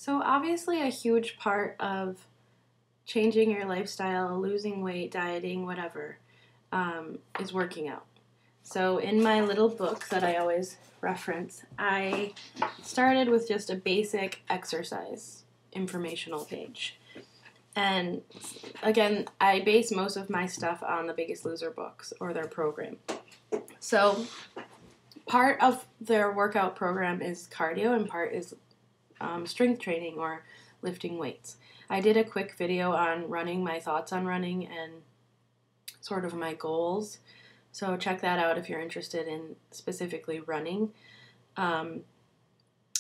So obviously a huge part of changing your lifestyle, losing weight, dieting, whatever, is working out. So in my little book that I always reference, I started with just a basic exercise informational page. And again, I base most of my stuff on the Biggest Loser books or their program. So part of their workout program is cardio and part is strength training or lifting weights. I did a quick video on running, my thoughts on running, and sort of my goals. So check that out if you're interested in specifically running. I'm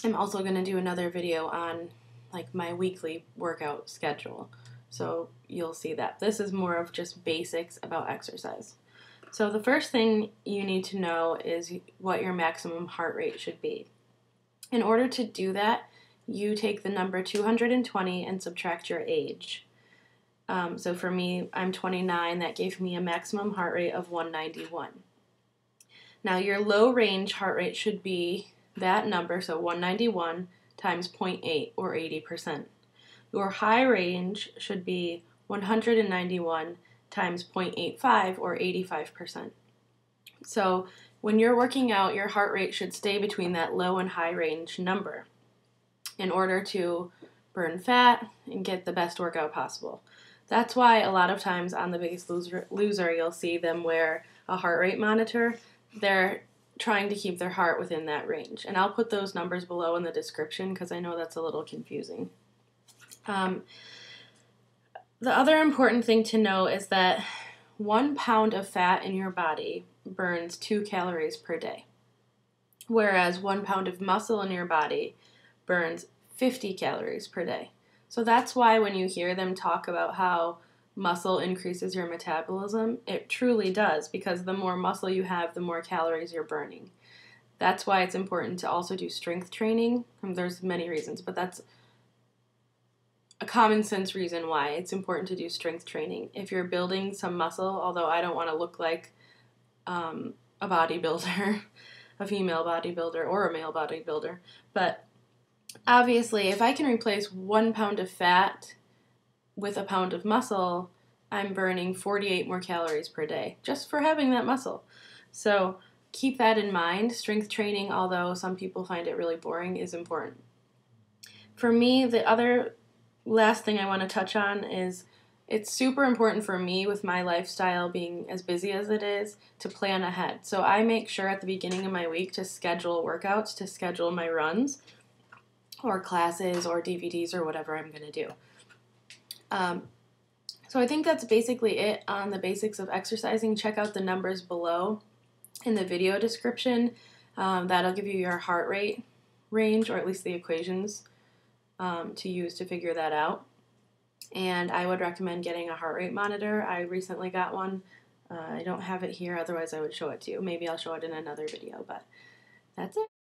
also going to do another video on like my weekly workout schedule. So you'll see that. This is more of just basics about exercise. So the first thing you need to know is what your maximum heart rate should be. In order to do that, you take the number 220 and subtract your age. So for me, I'm 29. That gave me a maximum heart rate of 191. Now your low range heart rate should be that number, so 191 times 0.8 or 80%. Your high range should be 191 times 0.85 or 85%. So when you're working out, your heart rate should stay between that low and high range number in order to burn fat and get the best workout possible. That's why a lot of times on The Biggest Loser you'll see them wear a heart rate monitor. They're trying to keep their heart within that range. And I'll put those numbers below in the description because I know that's a little confusing. The other important thing to know is that 1 pound of fat in your body burns 2 calories per day, whereas 1 pound of muscle in your body burns 50 calories per day. So that's why when you hear them talk about how muscle increases your metabolism, it truly does, because the more muscle you have, the more calories you're burning. That's why it's important to also do strength training. There's many reasons, but that's a common sense reason why it's important to do strength training. If you're building some muscle, although I don't want to look like a bodybuilder, a female bodybuilder or a male bodybuilder, but obviously if I can replace 1 pound of fat with a pound of muscle, I'm burning 48 more calories per day just for having that muscle. So keep that in mind. Strength training, although some people find it really boring, is important. For me, the other last thing I want to touch on is it's super important for me with my lifestyle being as busy as it is to plan ahead. So I make sure at the beginning of my week to schedule workouts, to schedule my runs or classes or DVDs or whatever I'm going to do. So I think that's basically it on the basics of exercising. Check out the numbers below in the video description. That'll give you your heart rate range, or at least the equations to use to figure that out. And I would recommend getting a heart rate monitor. I recently got one. I don't have it here, otherwise I would show it to you. Maybe I'll show it in another video, but that's it.